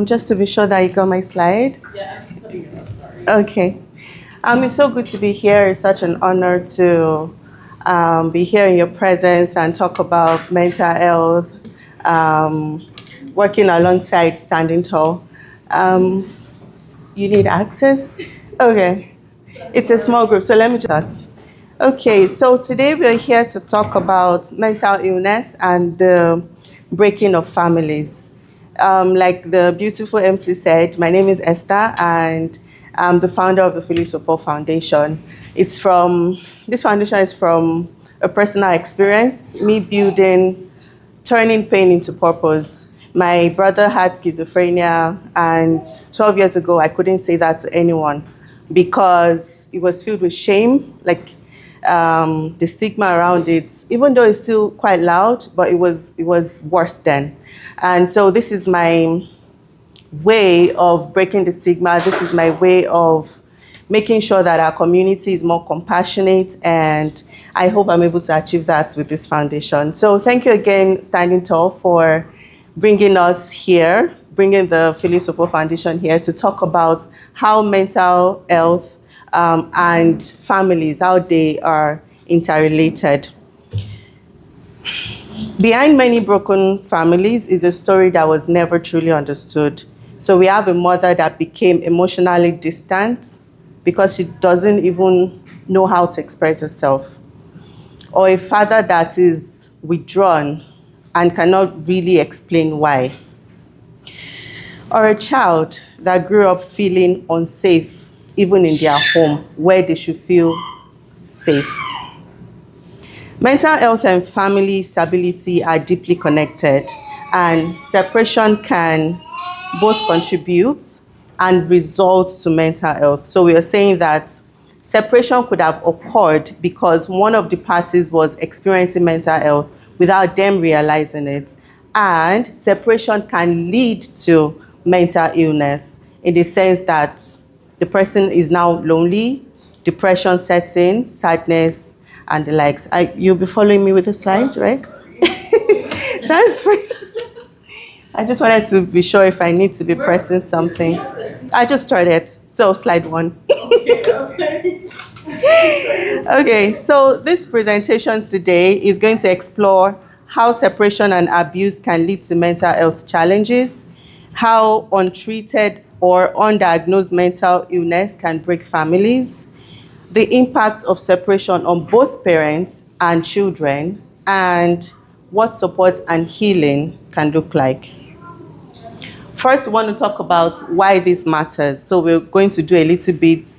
Just to be sure that you got my slide. Yeah, I'm just putting it up, sorry. Okay. It's so good to be here. It's such an honor to be here in your presence and talk about mental health, um, working alongside Standing Tall. Um, you need access? Okay. It's a small group, so let me just. Okay, so today we're here to talk about mental illness and the breaking of families. Like the beautiful MC said, my name is Esther, and I'm the founder of the Philip Support Foundation. This foundation is from a personal experience, me turning pain into purpose. My brother had schizophrenia, and 12 years ago, I couldn't say that to anyone because it was filled with shame, like the stigma around it, even though it's still quite loud, but it was worse then. And so this is my way of breaking the stigma. This is my way of making sure that our community is more compassionate, and I hope I'm able to achieve that with this foundation. So thank you again, Standing Tall, for bringing us here, bringing the Philip Support Foundation here to talk about how mental health and families, how they are interrelated. Behind many broken families is a story that was never truly understood. So we have a mother that became emotionally distant because she doesn't even know how to express herself, or a father that is withdrawn and cannot really explain why, or a child that grew up feeling unsafe even in their home where they should feel safe. Mental health and family stability are deeply connected, and separation can both contribute and result to mental health. So we are saying that separation could have occurred because one of the parties was experiencing mental health without them realizing it. And separation can lead to mental illness in the sense that the person is now lonely, depression sets in, sadness, and the likes. You'll be following me with the slides, right? That's fine. I just wanted to be sure if I need to be pressing something. I just started. So slide one. Okay, so this presentation today is going to explore how separation and abuse can lead to mental health challenges, how untreated or undiagnosed mental illness can break families, the impact of separation on both parents and children, and what support and healing can look like. First, we want to talk about why this matters. So we're going to do a little bit,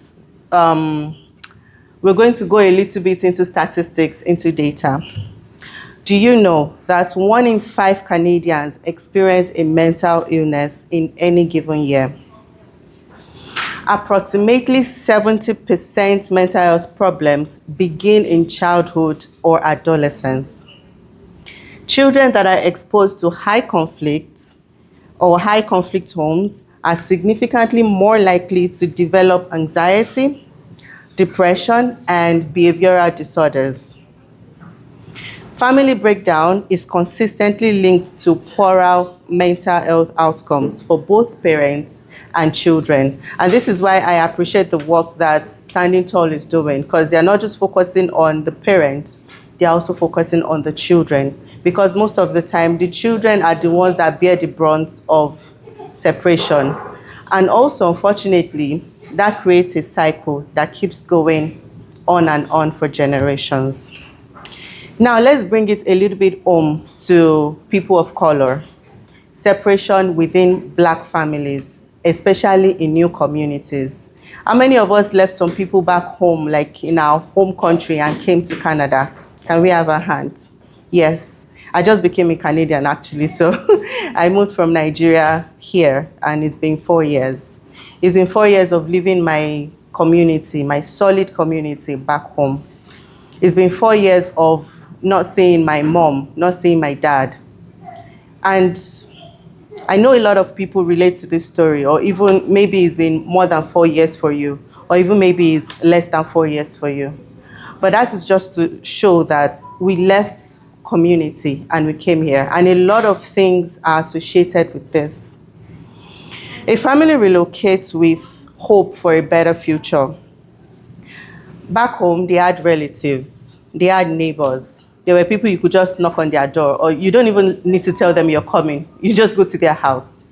we're going to go a little bit into statistics, into data. Do you know that 1 in 5 Canadians experience a mental illness in any given year? Approximately 70% mental health problems begin in childhood or adolescence. Children that are exposed to high conflict or high conflict homes are significantly more likely to develop anxiety, depression, and behavioral disorders. Family breakdown is consistently linked to poorer mental health outcomes for both parents and children. And this is why I appreciate the work that Standing Tall is doing, because they're not just focusing on the parents, they're also focusing on the children. Because most of the time, the children are the ones that bear the brunt of separation. And also, unfortunately, that creates a cycle that keeps going on and on for generations. Now, let's bring it a little bit home to people of color. Separation within Black families, especially in new communities. How many of us left some people back home, like in our home country, and came to Canada? Can we have a hand? Yes. I just became a Canadian, actually, so I moved from Nigeria here, and it's been 4 years. It's been 4 years of living my community, my solid community back home. It's been 4 years of not seeing my mom, not seeing my dad. And I know a lot of people relate to this story, or even maybe it's been more than 4 years for you, or even maybe it's less than 4 years for you. But that is just to show that we left community and we came here, and a lot of things are associated with this. A family relocates with hope for a better future. Back home, they had relatives, they had neighbors. There were people you could just knock on their door, or you don't even need to tell them you're coming. You just go to their house.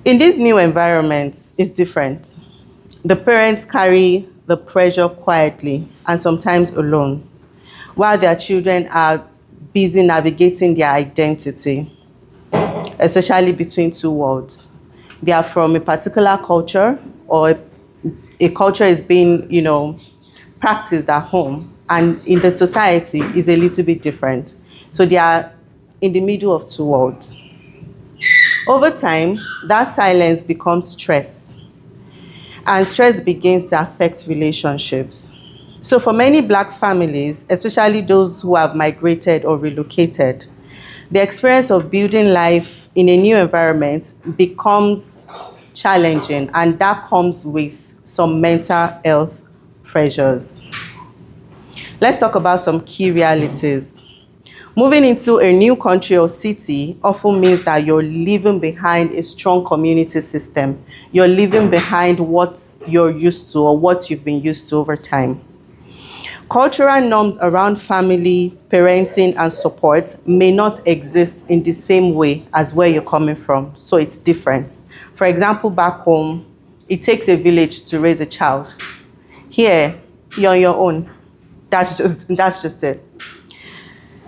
In this new environment, it's different. The parents carry the pressure quietly and sometimes alone, while their children are busy navigating their identity, especially between two worlds. They are from a particular culture, or a culture is being, practiced at home, and in the society is a little bit different. So they are in the middle of two worlds. Over time, that silence becomes stress, and stress begins to affect relationships. So for many Black families, especially those who have migrated or relocated, the experience of building life in a new environment becomes challenging, and that comes with some mental health pressures. Let's talk about some key realities. Moving into a new country or city often means that you're leaving behind a strong community system. You're leaving behind what you're used to or what you've been used to over time. Cultural norms around family, parenting, and support may not exist in the same way as where you're coming from, so it's different. For example, back home, it takes a village to raise a child. Here, you're on your own. That's just it.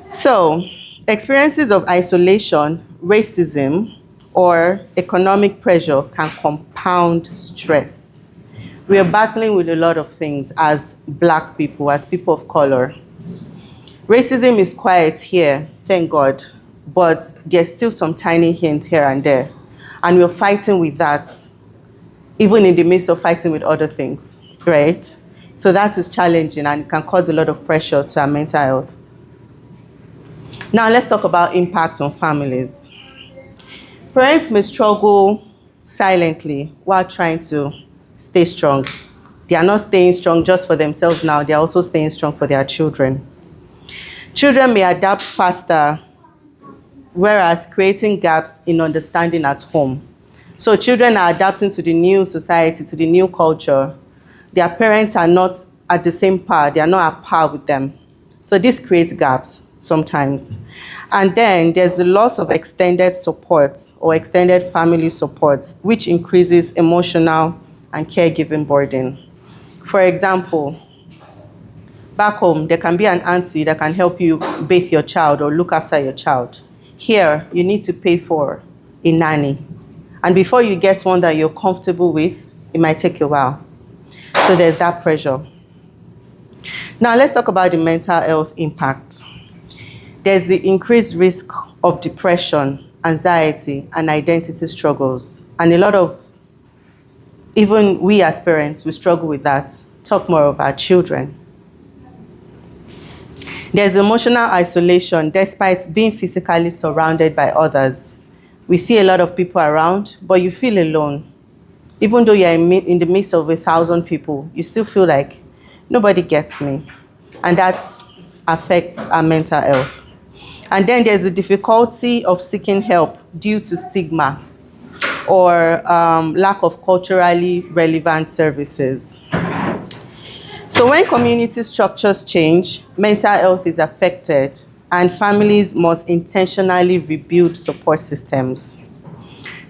So, experiences of isolation, racism, or economic pressure can compound stress. We are battling with a lot of things as Black people, as people of color. Racism is quiet here, thank God, but there's still some tiny hints here and there. And we're fighting with that, even in the midst of fighting with other things, right? So that is challenging and can cause a lot of pressure to our mental health. Now let's talk about impact on families. Parents may struggle silently while trying to stay strong. They are not staying strong just for themselves now, they are also staying strong for their children. Children may adapt faster, whereas creating gaps in understanding at home. So children are adapting to the new society, to the new culture. Their parents are not at the same par, they are not at par with them. So this creates gaps sometimes. And then there's the loss of extended support or extended family support, which increases emotional and caregiving burden. For example, back home, there can be an auntie that can help you bathe your child or look after your child. Here, you need to pay for a nanny. And before you get one that you're comfortable with, it might take a while. So there's that pressure. Now let's talk about the mental health impact. There's the increased risk of depression, anxiety, and identity struggles. And a lot of, even we as parents, we struggle with that. Talk more of our children. There's emotional isolation despite being physically surrounded by others. We see a lot of people around, but you feel alone. Even though you're in the midst of 1,000 people, you still feel like nobody gets me. And that affects our mental health. And then there's the difficulty of seeking help due to stigma or lack of culturally relevant services. So when community structures change, mental health is affected, and families must intentionally rebuild support systems.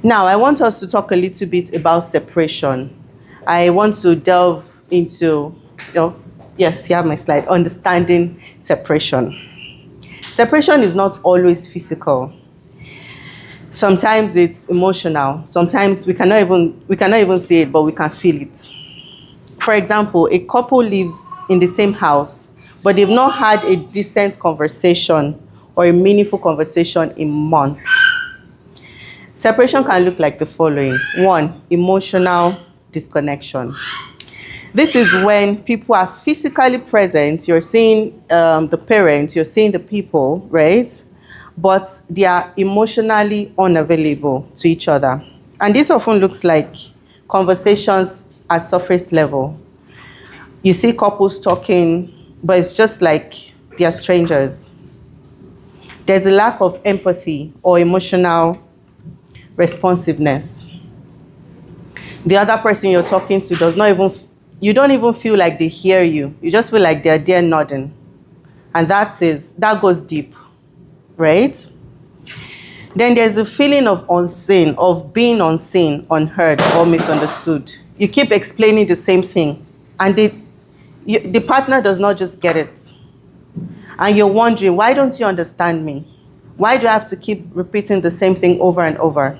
Now, I want us to talk a little bit about separation. I want to delve into, yes, you have my slide, understanding separation. Separation is not always physical. Sometimes it's emotional. Sometimes we cannot even see it, but we can feel it. For example, a couple lives in the same house, but they've not had a decent conversation or a meaningful conversation in months. Separation can look like the following. 1, emotional disconnection. This is when people are physically present. You're seeing the parents, you're seeing the people, right? But they are emotionally unavailable to each other. And this often looks like conversations at surface level. You see couples talking, but it's just like they are strangers. There's a lack of empathy or emotional responsiveness. The other person you're talking to does not even, you don't even feel like they hear you. You just feel like they're there nodding. And that goes deep, right? Then there's the feeling of unseen, of being unseen, unheard, or misunderstood. You keep explaining the same thing, and the partner does not just get it. And you're wondering, why don't you understand me? Why do I have to keep repeating the same thing over and over?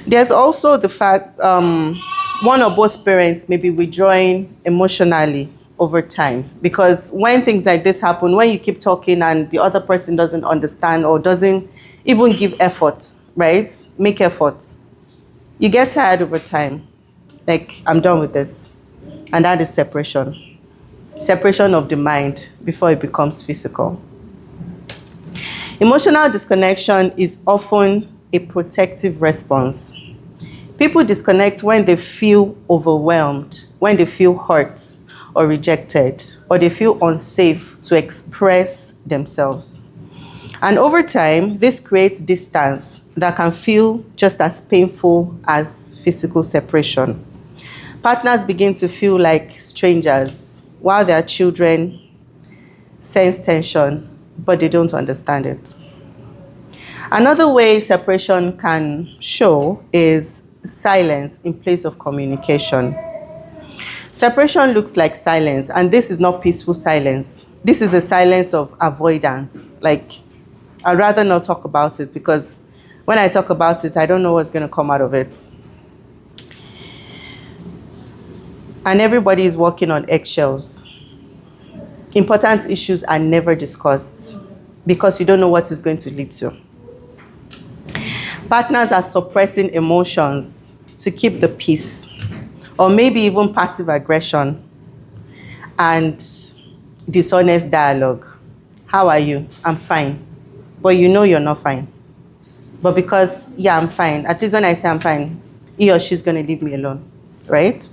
There's also the fact one or both parents may be withdrawing emotionally over time, because when things like this happen, when you keep talking and the other person doesn't understand or doesn't even give effort, right? Make effort. You get tired over time. Like, I'm done with this. And that is separation. Separation of the mind before it becomes physical. Emotional disconnection is often a protective response. People disconnect when they feel overwhelmed, when they feel hurt or rejected, or they feel unsafe to express themselves. And over time, this creates distance that can feel just as painful as physical separation. Partners begin to feel like strangers, while their children sense tension, but they don't understand it. Another way separation can show is silence in place of communication. Separation looks like silence, and this is not peaceful silence. This is a silence of avoidance. Like, I'd rather not talk about it, because when I talk about it, I don't know what's going to come out of it. And everybody is walking on eggshells. Important issues are never discussed because you don't know what it's going to lead to. Partners are suppressing emotions to keep the peace, or maybe even passive aggression and dishonest dialogue. How are you? I'm fine. But you know you're not fine. But because, yeah, I'm fine, at least when I say I'm fine, he or she's going to leave me alone, right?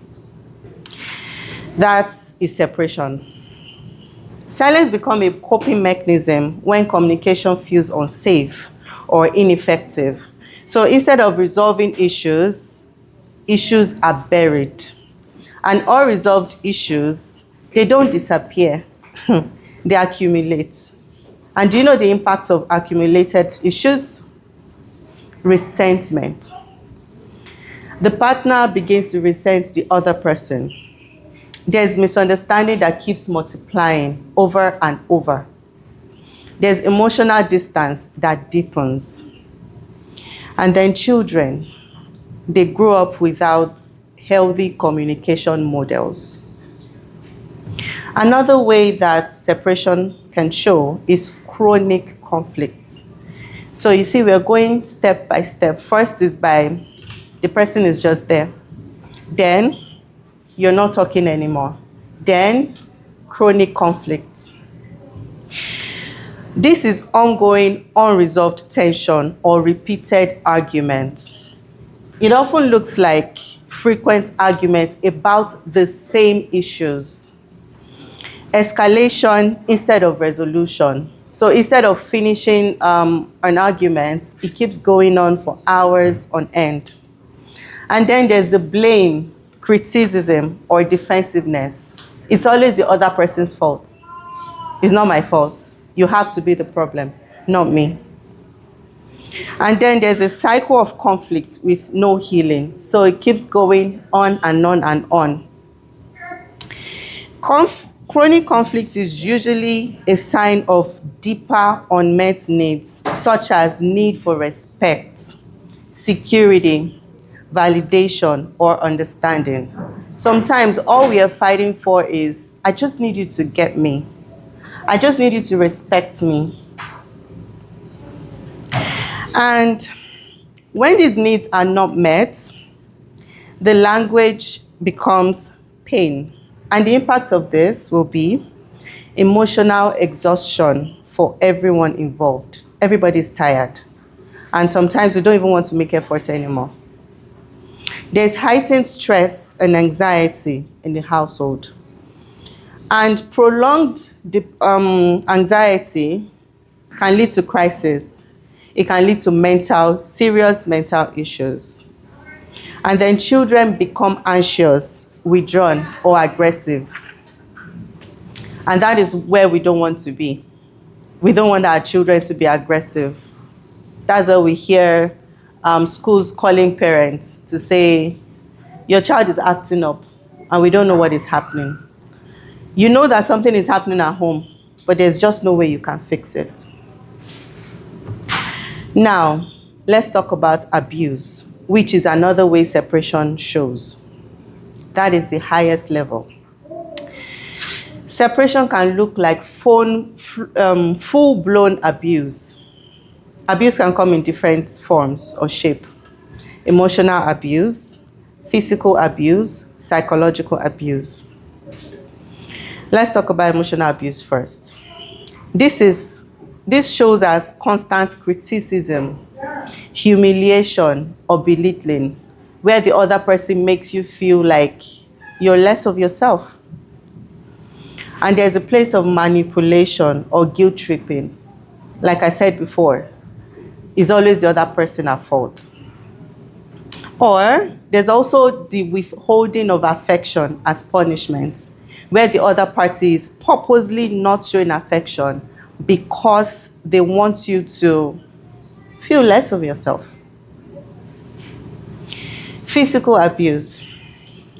That is separation. Silence becomes a coping mechanism when communication feels unsafe or ineffective. So instead of resolving issues are buried. And unresolved issues, they don't disappear. They accumulate. And do you know the impact of accumulated issues? Resentment. The partner begins to resent the other person. There's misunderstanding that keeps multiplying over and over. There's emotional distance that deepens. And then children, they grow up without healthy communication models. Another way that separation can show is chronic conflict. So you see, we're going step by step. First is by the person is just there. Then you're not talking anymore. Then chronic conflict. This is ongoing, unresolved tension or repeated arguments. It often looks like frequent arguments about the same issues. Escalation instead of resolution. So instead of finishing an argument, it keeps going on for hours on end. And then there's the blame, criticism, or defensiveness. It's always the other person's fault. It's not my fault. You have to be the problem, not me. And then there's a cycle of conflict with no healing. So it keeps going on and on and on. Chronic conflict is usually a sign of deeper unmet needs, such as need for respect, security, validation, or understanding. Sometimes all we are fighting for is, I just need you to get me. I just need you to respect me. And when these needs are not met, the language becomes pain. And the impact of this will be emotional exhaustion for everyone involved. Everybody's tired. And sometimes we don't even want to make effort anymore. There's heightened stress and anxiety in the household. And prolonged anxiety can lead to crisis. It can lead to serious mental issues. And then children become anxious, withdrawn, or aggressive. And that is where we don't want to be. We don't want our children to be aggressive. That's why we hear schools calling parents to say, your child is acting up and we don't know what is happening. You know that something is happening at home, but there's just no way you can fix it. Now, let's talk about abuse, which is another way separation shows. That is the highest level. Separation can look like full-blown abuse. Abuse can come in different forms or shape. Emotional abuse, physical abuse, psychological abuse. Let's talk about emotional abuse first. This shows as constant criticism, humiliation, or belittling, where the other person makes you feel like you're less of yourself. And there's a place of manipulation or guilt tripping. Like I said before, is always the other person at fault. Or there's also the withholding of affection as punishment, where the other party is purposely not showing affection because they want you to feel less of yourself. Physical abuse.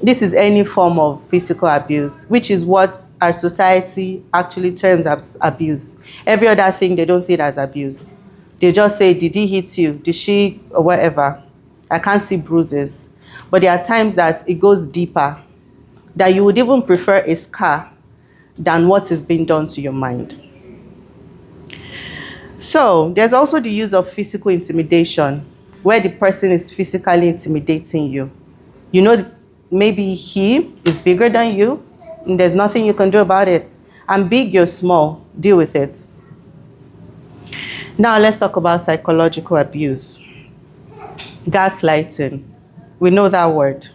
This is any form of physical abuse, which is what our society actually terms as abuse. Every other thing, they don't see it as abuse. They just say, did he hit you? Did she, or whatever. I can't see bruises. But there are times that it goes deeper, that you would even prefer a scar than what is being done to your mind. So there's also the use of physical intimidation, where the person is physically intimidating you. You know, maybe he is bigger than you, and there's nothing you can do about it. I'm big, you're small. Deal with it. Now let's talk about psychological abuse. Gaslighting. We know that word.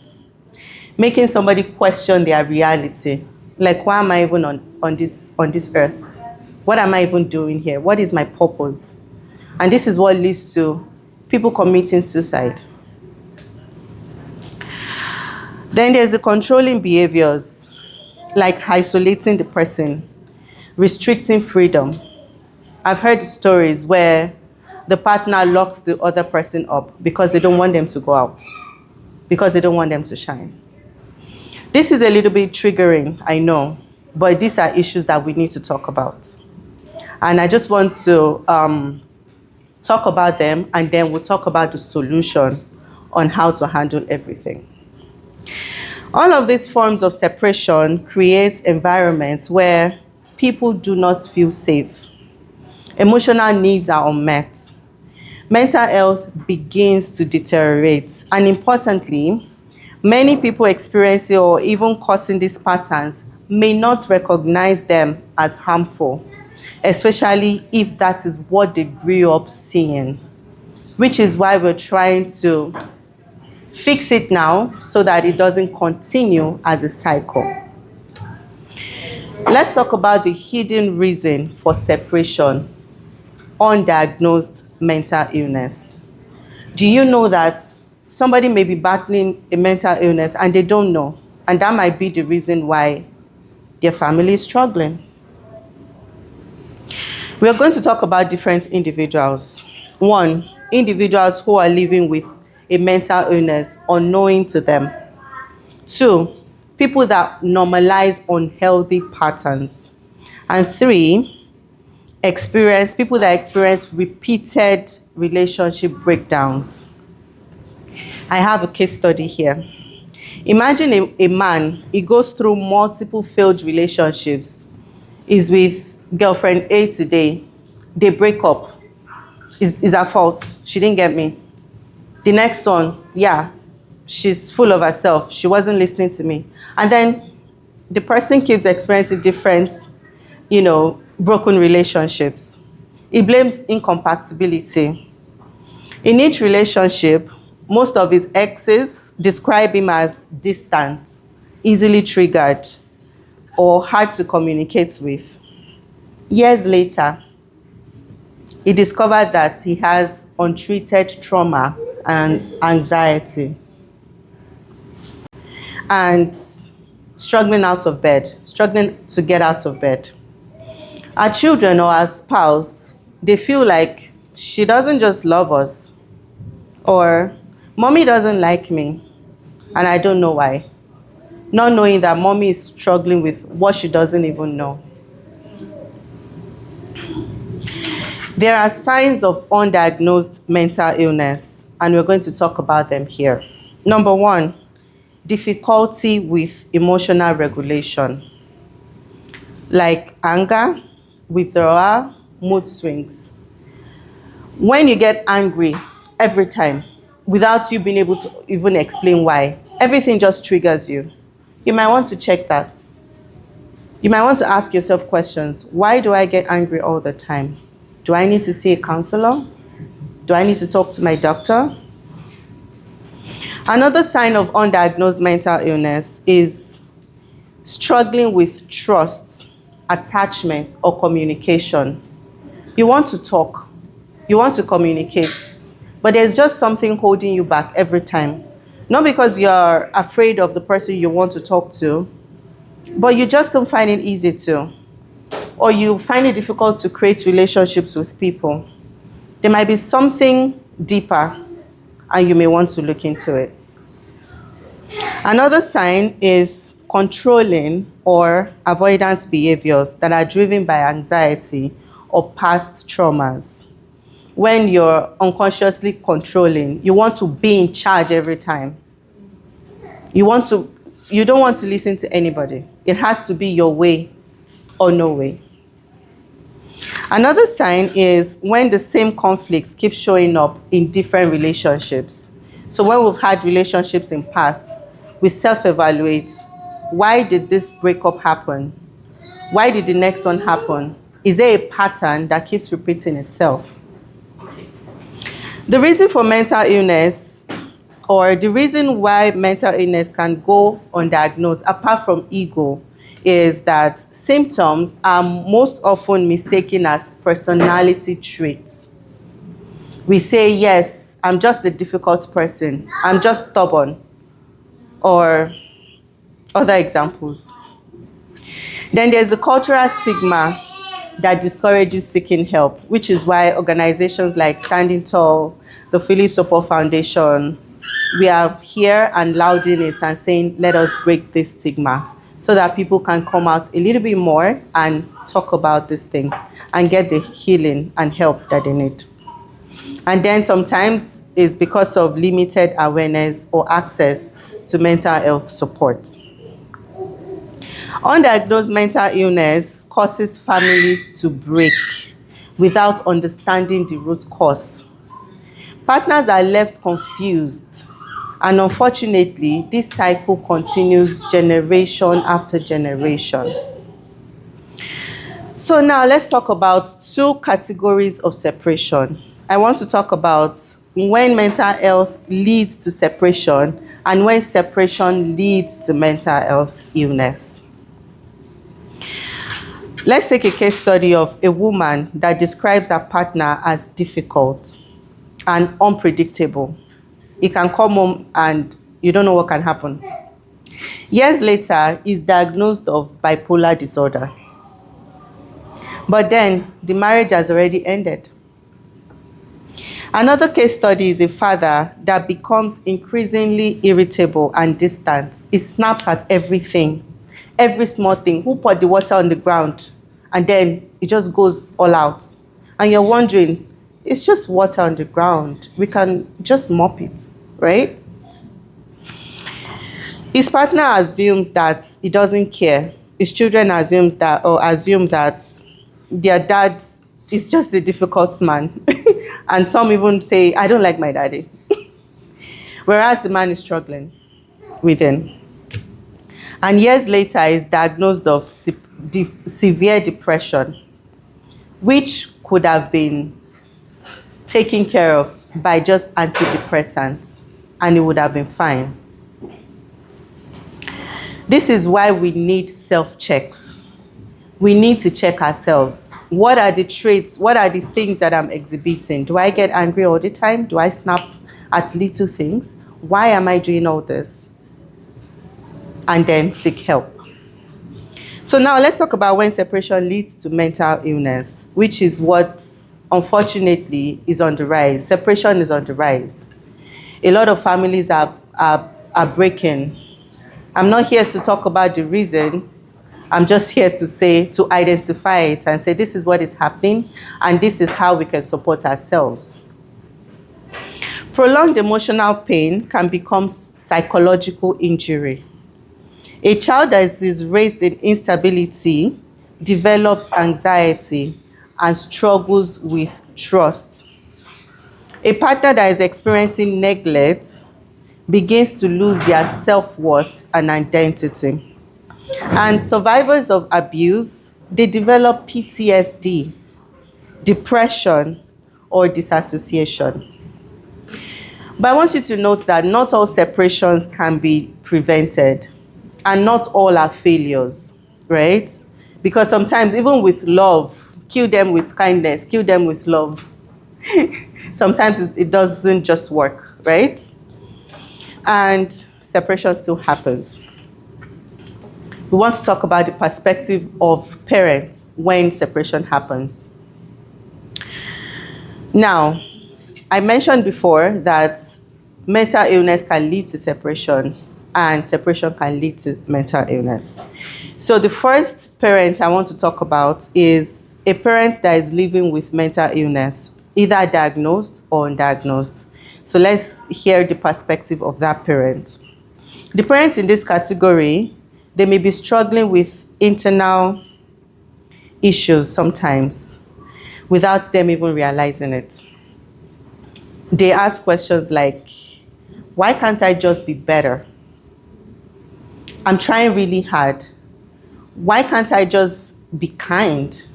Making somebody question their reality. Like, why am I even on this earth? What am I even doing here? What is my purpose? And this is what leads to people committing suicide. Then there's the controlling behaviors, like isolating the person, restricting freedom. I've heard stories where the partner locks the other person up because they don't want them to go out, because they don't want them to shine. This is a little bit triggering, I know, but these are issues that we need to talk about. And I just want to talk about them, and then we'll talk about the solution on how to handle everything. All of these forms of separation create environments where people do not feel safe. Emotional needs are unmet. Mental health begins to deteriorate. And importantly, many people experiencing or even causing these patterns may not recognize them as harmful, especially if that is what they grew up seeing, which is why we're trying to fix it now so that it doesn't continue as a cycle. Let's talk about the hidden reason for separation: undiagnosed mental illness. Do you know that somebody may be battling a mental illness and they don't know? And that might be the reason why their family is struggling. We are going to talk about different individuals. One, individuals who are living with a mental illness unknowing to them. Two, people that normalize unhealthy patterns. And three, people that experience repeated relationship breakdowns. I have a case study here. Imagine a man, he goes through multiple failed relationships. He's with girlfriend A today. They break up. It's her fault. She didn't get me. The next one, yeah, she's full of herself. She wasn't listening to me. And then the person keeps experiencing different, broken relationships. He blames incompatibility. In each relationship, most of his exes describe him as distant, easily triggered, or hard to communicate with. Years later, he discovered that he has untreated trauma and anxiety. and struggling out of bed, struggling to get out of bed. Our children or our spouse, they feel like she doesn't just love us, or mommy doesn't like me, and I don't know why. Not knowing that mommy is struggling with what she doesn't even know. There are signs of undiagnosed mental illness, and we're going to talk about them here. Number one, difficulty with emotional regulation, like anger, withdrawal, mood swings. When you get angry every time without you being able to even explain why, everything just triggers you. You might want to check that. You might want to ask yourself questions. Why do I get angry all the time? Do I need to see a counselor? Do I need to talk to my doctor? Another sign of undiagnosed mental illness is struggling with trust, attachment, or communication. You want to talk, you want to communicate, but there's just something holding you back every time. Not because you're afraid of the person you want to talk to, but you just don't find it easy to. Or you find it difficult to create relationships with people. There might be something deeper, and you may want to look into it. Another sign is controlling or avoidance behaviors that are driven by anxiety or past traumas. When you're unconsciously controlling, you want to be in charge every time. You don't want to listen to anybody. It has to be your way or no way. Another sign is when the same conflicts keep showing up in different relationships. So when we've had relationships in past, we self-evaluate. Why did this breakup happen? Why did the next one happen? Is there a pattern that keeps repeating itself? The reason for mental illness, or the reason why mental illness can go undiagnosed, apart from ego, is that symptoms are most often mistaken as personality traits. We say, yes, I'm just a difficult person, I'm just stubborn, or other examples. Then there's the cultural stigma that discourages seeking help, which is why organizations like Standing Tall, the Philip Support Foundation, we are here and lauding it and saying, let us break this stigma so that people can come out a little bit more and talk about these things and get the healing and help that they need. And then sometimes it's because of limited awareness or access to mental health support. Undiagnosed mental illness causes families to break without understanding the root cause. Partners are left confused, and unfortunately, this cycle continues generation after generation. So now let's talk about two categories of separation. I want to talk about when mental health leads to separation and when separation leads to mental health illness. Let's take a case study of a woman that describes her partner as difficult and unpredictable. He can come home and you don't know what can happen. Years later, he's diagnosed of bipolar disorder. But then the marriage has already ended. Another case study is a father that becomes increasingly irritable and distant. He snaps at everything, every small thing. Who poured the water on the ground? And then it just goes all out. And you're wondering, it's just water on the ground. We can just mop it, right? His partner assumes that he doesn't care. His children assume that their dad is just a difficult man. And some even say, I don't like my daddy. Whereas the man is struggling within. And years later, he's diagnosed of severe depression, which could have been taken care of by just antidepressants, and it would have been fine. This is why we need self-checks. We need to check ourselves. What are the traits? What are the things that I'm exhibiting? Do I get angry all the time? Do I snap at little things? Why am I doing all this? and then seek help. So now let's talk about when separation leads to mental illness, which is what unfortunately is on the rise. Separation is on the rise. A lot of families are breaking. I'm not here to talk about the reason. I'm just here to identify it and say this is what is happening and this is how we can support ourselves. Prolonged emotional pain can become psychological injury. A child that is raised in instability develops anxiety and struggles with trust. A partner that is experiencing neglect begins to lose their self-worth and identity. And survivors of abuse, they develop PTSD, depression, or disassociation. But I want you to note that not all separations can be prevented, and not all are failures, right? Because sometimes, even with love, kill them with kindness, kill them with love. Sometimes it doesn't just work, right? And separation still happens. We want to talk about the perspective of parents when separation happens. Now, I mentioned before that mental illness can lead to separation and separation can lead to mental illness. So the first parent I want to talk about is a parent that is living with mental illness, either diagnosed or undiagnosed. So let's hear the perspective of that parent. The parents in this category, they may be struggling with internal issues sometimes without them even realizing it. They ask questions like, why can't I just be better? I'm trying really hard. Why can't I just be kind?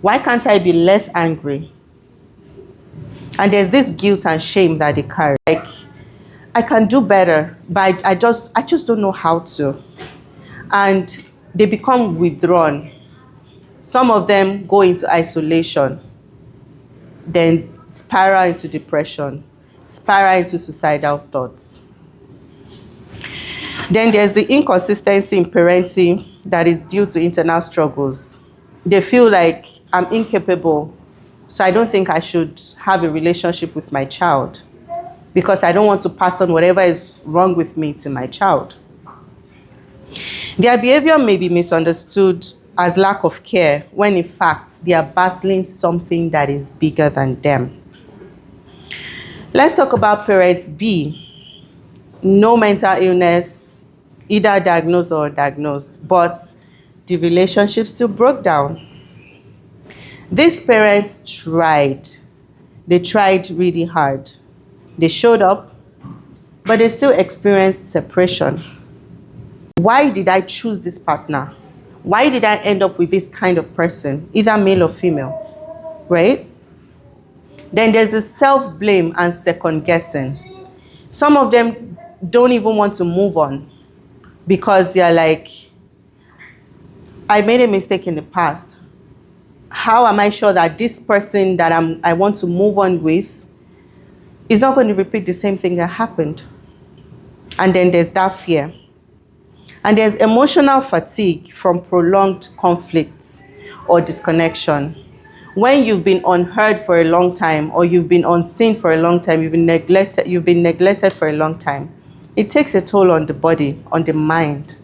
Why can't I be less angry? And there's this guilt and shame that they carry. Like, I can do better, but I just don't know how to. And they become withdrawn. Some of them go into isolation, then spiral into depression, spiral into suicidal thoughts. Then there's the inconsistency in parenting that is due to internal struggles. They feel like I'm incapable, so I don't think I should have a relationship with my child because I don't want to pass on whatever is wrong with me to my child. Their behavior may be misunderstood as lack of care when in fact they are battling something that is bigger than them. Let's talk about parents B. No mental illness, either diagnosed or undiagnosed, but the relationship still broke down. These parents tried. They tried really hard. They showed up, but they still experienced separation. Why did I choose this partner? Why did I end up with this kind of person, either male or female, right? Then there's a self-blame and second-guessing. Some of them don't even want to move on because they're like, I made a mistake in the past. How am I sure that this person that I want to move on with is not going to repeat the same thing that happened? And then there's that fear. And there's emotional fatigue from prolonged conflicts or disconnection. When you've been unheard for a long time, or you've been unseen for a long time, you've been neglected for a long time, it takes a toll on the body, on the mind.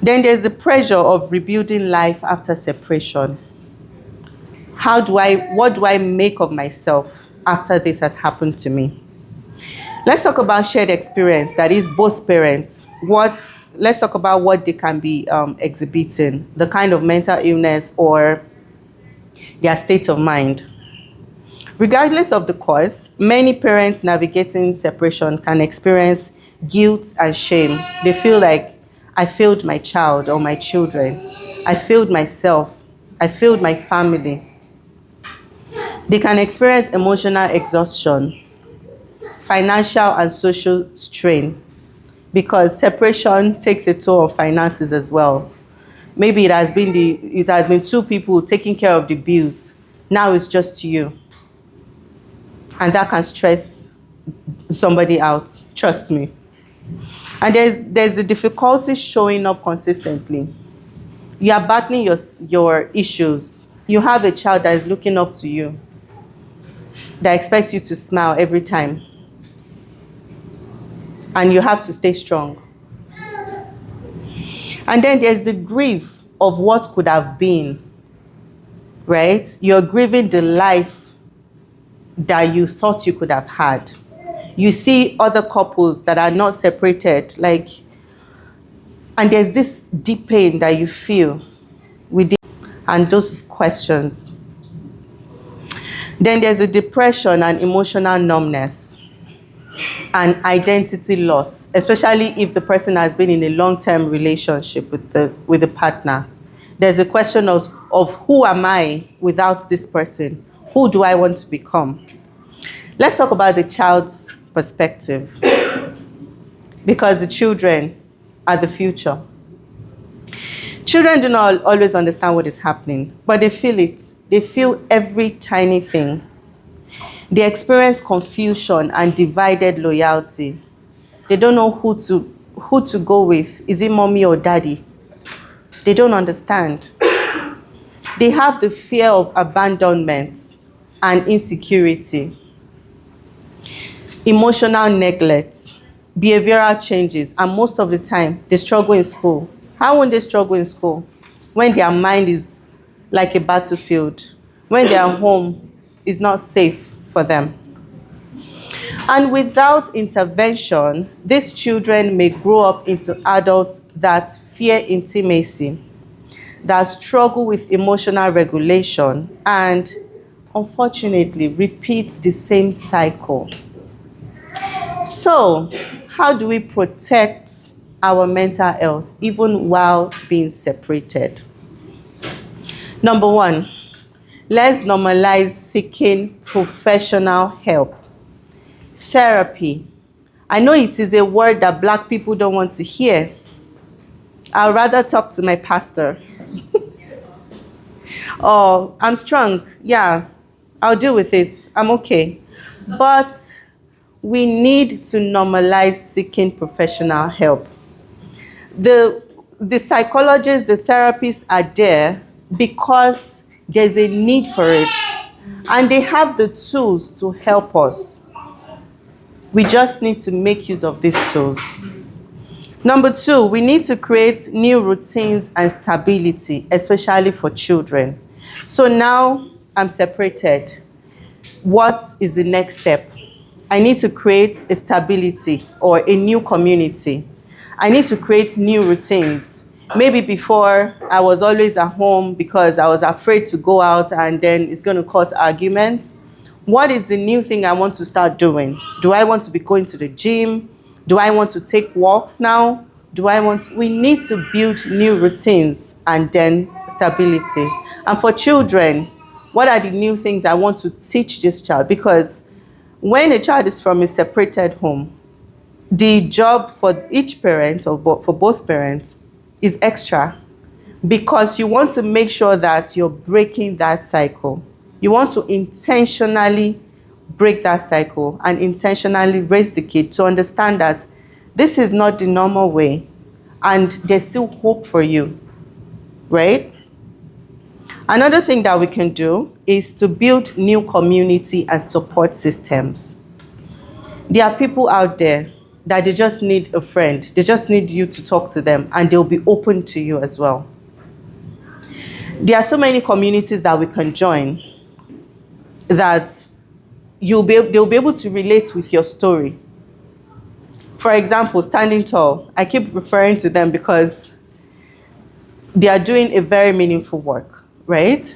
Then there's the pressure of rebuilding life after separation. What do I make of myself after this has happened to me? Let's talk about shared experience, that is both parents. Let's talk about what they can be exhibiting, the kind of mental illness or their state of mind. Regardless of the cause, many parents navigating separation can experience guilt and shame. They feel like, I failed my child or my children. I failed myself. I failed my family. They can experience emotional exhaustion, financial and social strain, because separation takes a toll on finances as well. Maybe it has been two people taking care of the bills. Now it's just you. And that can stress somebody out. Trust me. And there's the difficulty showing up consistently. You are battling your issues. You have a child that is looking up to you, that expects you to smile every time, and you have to stay strong. And then there's the grief of what could have been, right? You're grieving the life that you thought you could have had. You see other couples that are not separated, like, and there's this deep pain that you feel within, and those questions. Then there's a depression and emotional numbness and identity loss, especially if the person has been in a long-term relationship with the partner. There's a question of who am I without this person? Who do I want to become? Let's talk about the child's perspective, because the children are the future. Children do not always understand what is happening, but they feel it. They feel every tiny thing. They experience confusion and divided loyalty. They don't know who to go with. Is it mommy or daddy? They don't understand. They have the fear of abandonment and insecurity, emotional neglect, behavioral changes, and most of the time they struggle in school. How won't they struggle in school? When their mind is like a battlefield, when their home is not safe for them. And without intervention, these children may grow up into adults that fear intimacy, that struggle with emotional regulation, and unfortunately repeat the same cycle. So, how do we protect our mental health even while being separated? Number one, let's normalize seeking professional help. Therapy. I know it is a word that Black people don't want to hear. I'd rather talk to my pastor. Oh, I'm strong. Yeah, I'll deal with it. I'm okay. But we need to normalize seeking professional help. The psychologists, the therapists are there because there's a need for it. And they have the tools to help us. We just need to make use of these tools. Number two, we need to create new routines and stability, especially for children. So now I'm separated. What is the next step? I need to create a stability or a new community. I need to create new routines. Maybe before I was always at home because I was afraid to go out and then it's going to cause arguments. What is the new thing I want to start doing? Do I want to be going to the gym? Do I want to take walks now? We need to build new routines and then stability. And for children, what are the new things I want to teach this child? Because when a child is from a separated home, the job for each parent or for both parents is extra, because you want to make sure that you're breaking that cycle. You want to intentionally break that cycle and intentionally raise the kid to understand that this is not the normal way and there's still hope for you, right? Another thing that we can do is to build new community and support systems. There are people out there that they just need a friend. They just need you to talk to them and they'll be open to you as well. There are so many communities that we can join that they'll be able to relate with your story. For example, Standing Tall. I keep referring to them because they are doing a very meaningful work, right?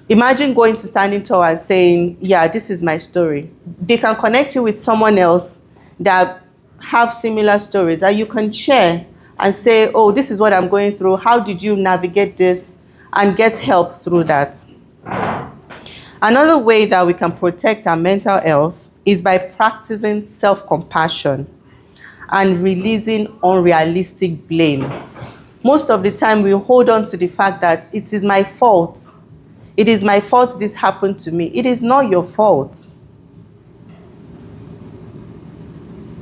Imagine going to Standing Tall and saying, yeah, this is my story. They can connect you with someone else that have similar stories that you can share and say, oh, this is what I'm going through. How did you navigate this? And get help through that. Another way that we can protect our mental health is by practicing self-compassion and releasing unrealistic blame. Most of the time we hold on to the fact that it is my fault. It is my fault this happened to me. It is not your fault.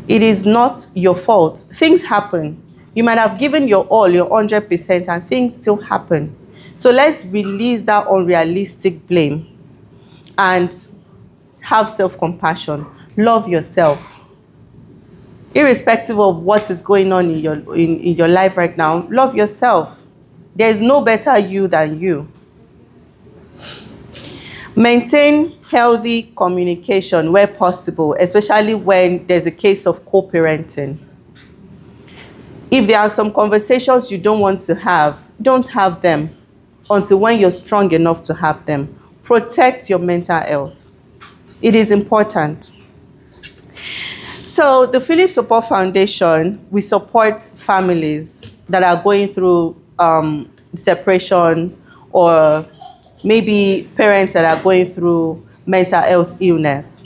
It is not your fault. Things happen. You might have given your all, your 100%, and things still happen. So let's release that unrealistic blame and have self-compassion. Love yourself. Irrespective of what is going on in your life right now, love yourself. There is no better you than you. Maintain healthy communication where possible, especially when there's a case of co-parenting. If there are some conversations you don't want to have, don't have them until when you're strong enough to have them. Protect your mental health. It is important. So the Philip Support Foundation, we support families that are going through separation, or maybe parents that are going through mental health illness.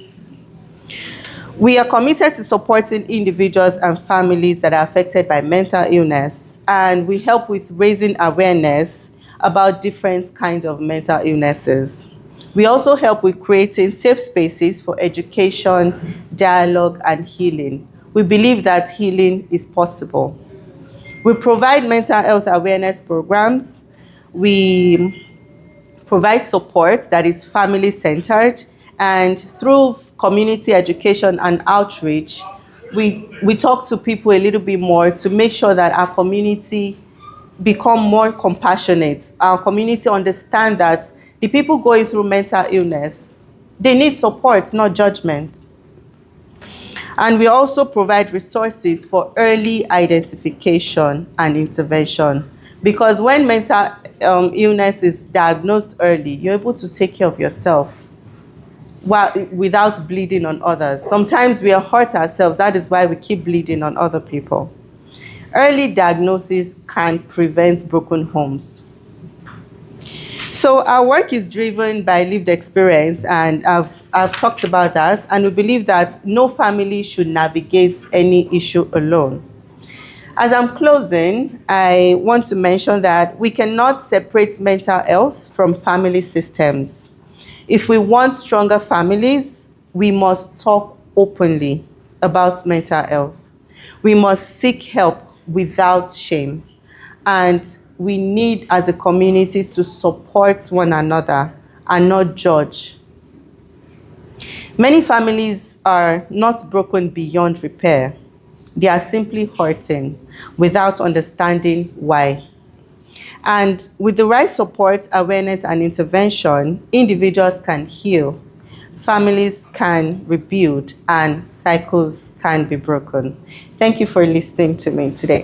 We are committed to supporting individuals and families that are affected by mental illness, and we help with raising awareness about different kinds of mental illnesses. We also help with creating safe spaces for education, dialogue, and healing. We believe that healing is possible. We provide mental health awareness programs. We provide support that is family-centered, and through community education and outreach, we talk to people a little bit more to make sure that our community become more compassionate. Our community understand that the people going through mental illness, they need support, not judgment. And we also provide resources for early identification and intervention, because when mental illness is diagnosed early, you're able to take care of yourself without bleeding on others. Sometimes we are hurt ourselves. That is why we keep bleeding on other people. Early diagnosis can prevent broken homes. So our work is driven by lived experience, and I've talked about that, and we believe that no family should navigate any issue alone. As I'm closing, I want to mention that we cannot separate mental health from family systems. If we want stronger families, we must talk openly about mental health. We must seek help without shame. And we need, as a community, to support one another and not judge. Many families are not broken beyond repair. They are simply hurting without understanding why. And with the right support, awareness, and intervention, individuals can heal, families can rebuild, and cycles can be broken. Thank you for listening to me today.